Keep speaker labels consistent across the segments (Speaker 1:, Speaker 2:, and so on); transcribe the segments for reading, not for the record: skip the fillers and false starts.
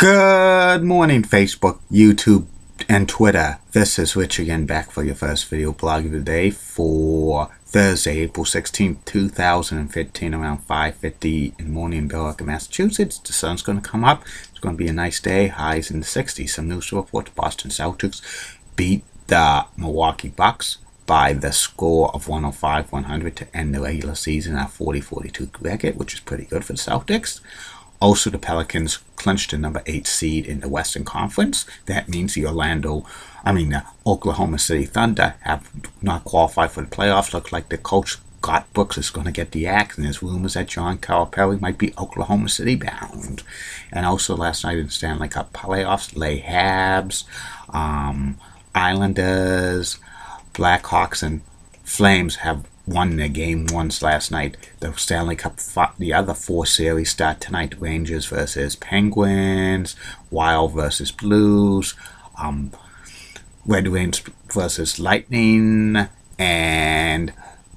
Speaker 1: Good morning, Facebook, YouTube, and Twitter. This is Rich again, back for your first video blog of the day for Thursday, April 16th, 2015, around 5:50 in the morning in Billerica, Massachusetts. The sun's going to come up. It's going to be a nice day. Highs in the 60s. Some news to report. The Boston Celtics beat the Milwaukee Bucks by the score of 105-100 to end the regular season at 40-42 record, which is pretty good for the Celtics. Also, the Pelicans clinched the number 8 seed in the Western Conference. That means the Oklahoma City Thunder have not qualified for the playoffs. Looks like the coach, Scott Brooks, is going to get the axe, and there's rumors that John Calipari might be Oklahoma City bound. And also last night in the Stanley Cup playoffs, Habs, Islanders, Blackhawks, and Flames have won their game ones last night. The Stanley Cup, the other 4 series start tonight. Rangers versus Penguins, Wild versus Blues, Red Wings versus Lightning, and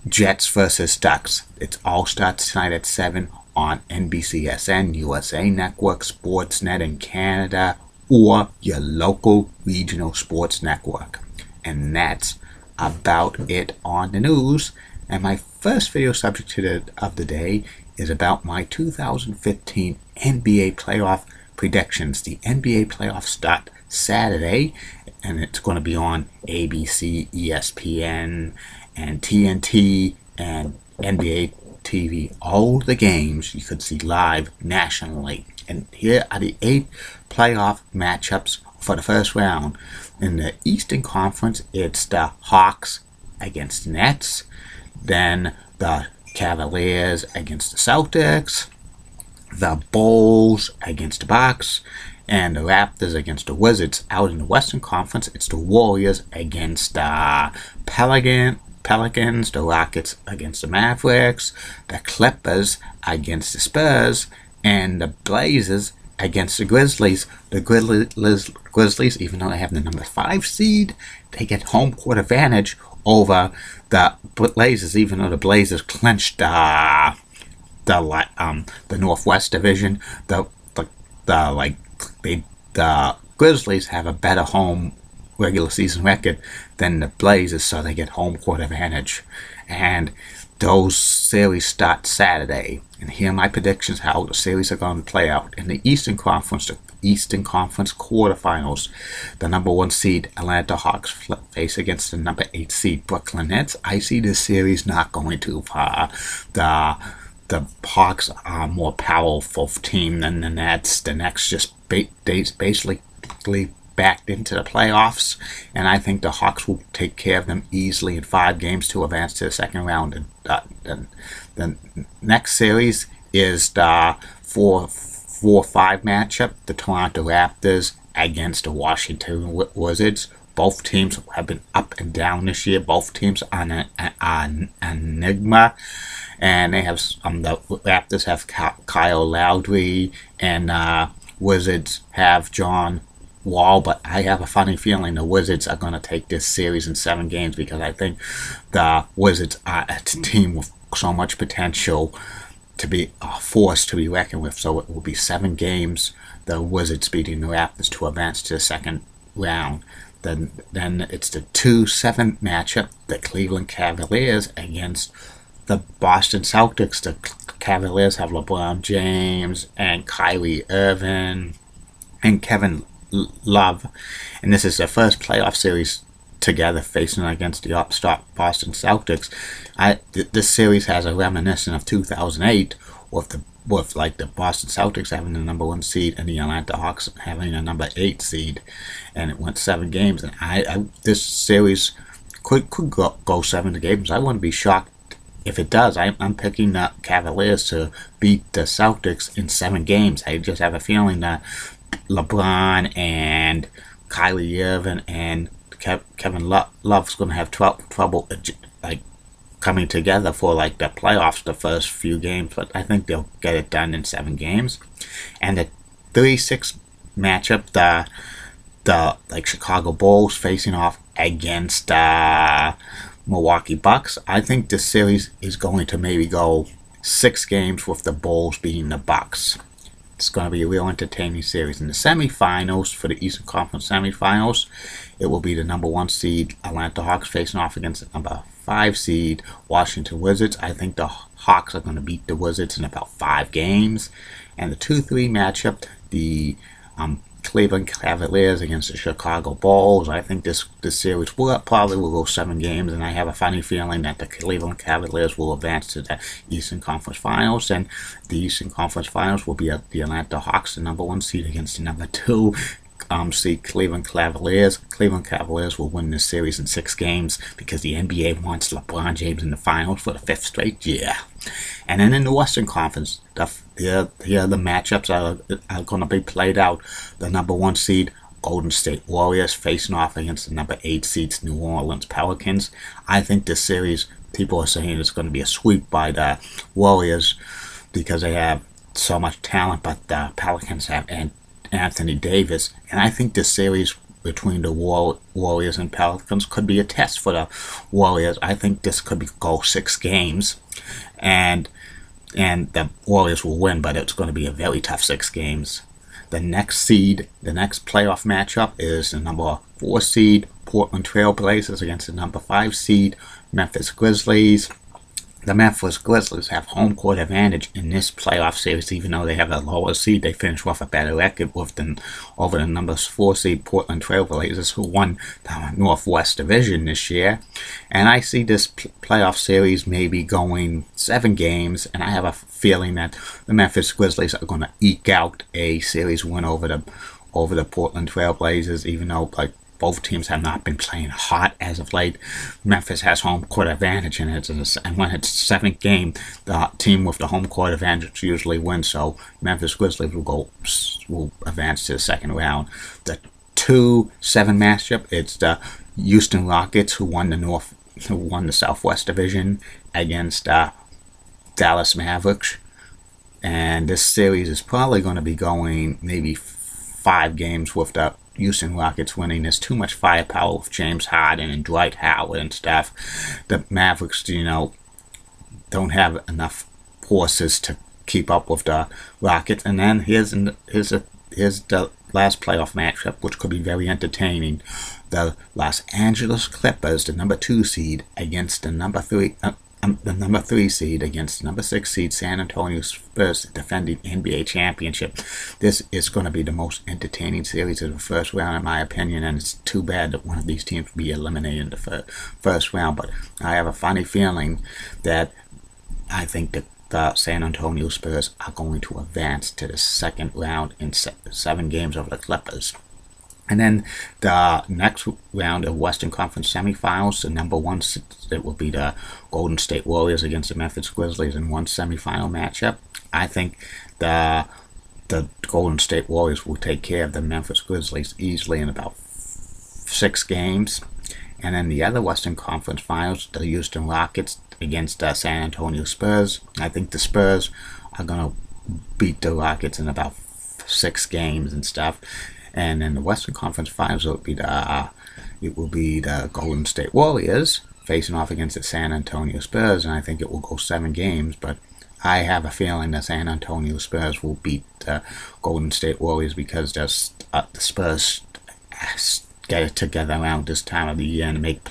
Speaker 1: Jets versus Ducks. It all starts tonight at 7 on NBCSN, USA Network, Sportsnet in Canada, or your local regional sports network. And that's about it on the news. And my first video subject of the day is about my 2015 NBA playoff predictions. The NBA playoffs start Saturday, and it's going to be on ABC, ESPN, and TNT, and NBA TV. All the games you could see live nationally. And here are the 8 playoff matchups for the first round. In the Eastern Conference, it's the Hawks against the Nets, then the Cavaliers against the Celtics, the Bulls against the Bucks, and the Raptors against the Wizards. Out in the Western Conference, it's the Warriors against the Pelicans, the Rockets against the Mavericks, the Clippers against the Spurs, and the Blazers against the Grizzlies. The Grizzlies, even though they have the number 5 seed, they get home court advantage over the Blazers, even though the Blazers clinched the Northwest Division. The Grizzlies have a better home regular season record than the Blazers, so they get home court advantage. And those series start Saturday. And here are my predictions how the series are going to play out. In the Eastern Conference, quarterfinals, the number 1 seed Atlanta Hawks face against the number 8 seed Brooklyn Nets. I see this series not going too far. The Hawks are a more powerful team than the Nets. The Nets just basically backed into the playoffs, and I think the Hawks will take care of them easily in 5 games to advance to the second round. And the next series is the 4-5 matchup, the Toronto Raptors against the Washington Wizards. Both teams have been up and down this year. Both teams are an enigma, and they have the Raptors have Kyle Lowry, and Wizards have John Wall, but I have a funny feeling the Wizards are going to take this series in 7 games, because I think the Wizards are a team with so much potential to be a force to be reckoned with. So it will be 7 games, the Wizards beating the Raptors to advance to the second round. Then it's the 2-7 matchup, the Cleveland Cavaliers against the Boston Celtics. The Cavaliers have LeBron James and Kyrie Irving and Kevin Love, and this is their first playoff series together facing against the upstart Boston Celtics. This series has a reminiscent of 2008 with the Boston Celtics having the number 1 seed and the Atlanta Hawks having a number 8 seed, and it went 7 games. And this series could go 7 games. I wouldn't be shocked if it does. I'm picking the Cavaliers to beat the Celtics in 7 games. I just have a feeling that LeBron and Kyrie Irving and Kevin Love's going to have trouble coming together for the playoffs the first few games, but I think they'll get it done in 7 games. And the 3-6 matchup, the Chicago Bulls facing off against Milwaukee Bucks. I think this series is going to maybe go 6 games with the Bulls beating the Bucks. it's going to be a real entertaining series. In the semifinals, for the Eastern Conference semifinals, it will be the number 1 seed Atlanta Hawks facing off against the number 5 seed Washington Wizards. I think the Hawks are going to beat the Wizards in about 5 games. And the 2-3 matchup, the Cleveland Cavaliers against the Chicago Bulls. I think this series probably will go 7 games, and I have a funny feeling that the Cleveland Cavaliers will advance to the Eastern Conference Finals, and the Eastern Conference Finals will be the Atlanta Hawks, the number 1 seed, against the number 2 seed Cleveland Cavaliers. Cleveland Cavaliers will win this series in 6 games because the NBA wants LeBron James in the finals for the 5th straight year. And then in the Western Conference, here the matchups are going to be played out. The number 1 seed Golden State Warriors facing off against the number 8 seeds New Orleans Pelicans. I think this series, people are saying it's going to be a sweep by the Warriors because they have so much talent, but the Pelicans have Anthony Davis, and I think this series between the Warriors and Pelicans could be a test for the Warriors. I think this could go 6 games, and the Warriors will win, but it's going to be a very tough 6 games. The next playoff matchup is the number 4 seed Portland Trail Blazers against the number 5 seed Memphis Grizzlies. The Memphis Grizzlies have home court advantage in this playoff series, even though they have a lower seed. They finish off a better record over the number 4 seed Portland Trail Blazers, who won the Northwest Division this year. And I see this playoff series maybe going 7 games, and I have a feeling that the Memphis Grizzlies are going to eke out a series win over the Portland Trail Blazers, even though both teams have not been playing hot as of late. Memphis has home court advantage, and when it's 7th game, the team with the home court advantage usually wins. So Memphis Grizzlies will advance to the 2nd round. The 2-7 matchup, it's the Houston Rockets, who won the Southwest Division, against Dallas Mavericks, and this series is probably going to be going maybe 5 games with the Houston Rockets winning. There's too much firepower with James Harden and Dwight Howard and stuff. The Mavericks, don't have enough horses to keep up with the Rockets. And then here's the last playoff matchup, which could be very entertaining. The Los Angeles Clippers, the number 2 seed, against the number 3 seed against the number 6 seed San Antonio Spurs, defending NBA championship. This is going to be the most entertaining series of the first round, in my opinion, and it's too bad that one of these teams will be eliminated in the first round. But I have a funny feeling that I think that the San Antonio Spurs are going to advance to the 2nd round in 7 games over the Clippers. And then the next round of Western Conference semifinals, the number 1, it will be the Golden State Warriors against the Memphis Grizzlies in one semifinal matchup. I think the Golden State Warriors will take care of the Memphis Grizzlies easily in about 6 games. And then the other Western Conference finals, the Houston Rockets against the San Antonio Spurs. I think the Spurs are going to beat the Rockets in about 6 games and stuff. And in the Western Conference Finals, it will be the Golden State Warriors facing off against the San Antonio Spurs, and I think it will go 7 games. But I have a feeling the San Antonio Spurs will beat the Golden State Warriors because the Spurs get it together around this time of the year and make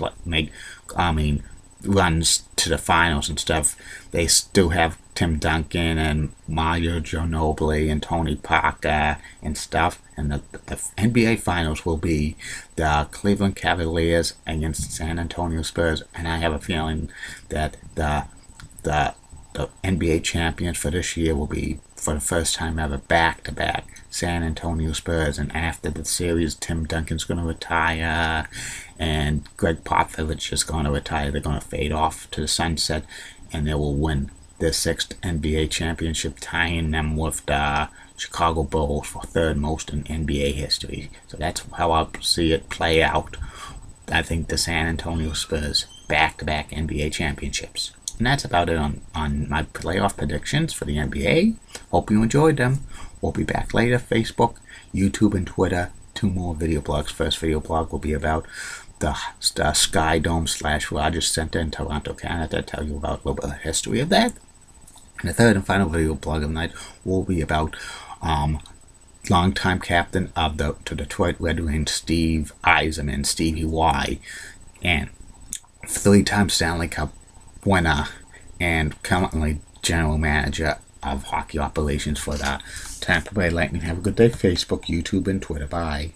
Speaker 1: runs to the finals and stuff. They still have Tim Duncan and Mario Ginobili and Tony Parker and stuff. And the NBA Finals will be the Cleveland Cavaliers against the San Antonio Spurs. And I have a feeling that the NBA champions for this year will be, for the first time ever, back-to-back San Antonio Spurs. And after the series, Tim Duncan's going to retire and Greg Popovich is going to retire. They're going to fade off to the sunset, and they will win their 6th NBA championship, tying them with the Chicago Bulls for 3rd most in NBA history. So that's how I see it play out. I think the San Antonio Spurs back-to-back NBA championships. And that's about it on my playoff predictions for the NBA. Hope you enjoyed them. We'll be back later. Facebook, YouTube, and Twitter. 2 more video blogs. First video blog will be about the Sky Dome / Rogers Center in Toronto, Canada. Tell you about a little bit of history of that. And the 3rd and final video blog of the night will be about longtime captain of the Detroit Red Wings, Steve Yzerman, Stevie Y, and three-time Stanley Cup winner, and currently general manager of hockey operations for the Tampa Bay Lightning. Have a good day, Facebook, YouTube, and Twitter. Bye.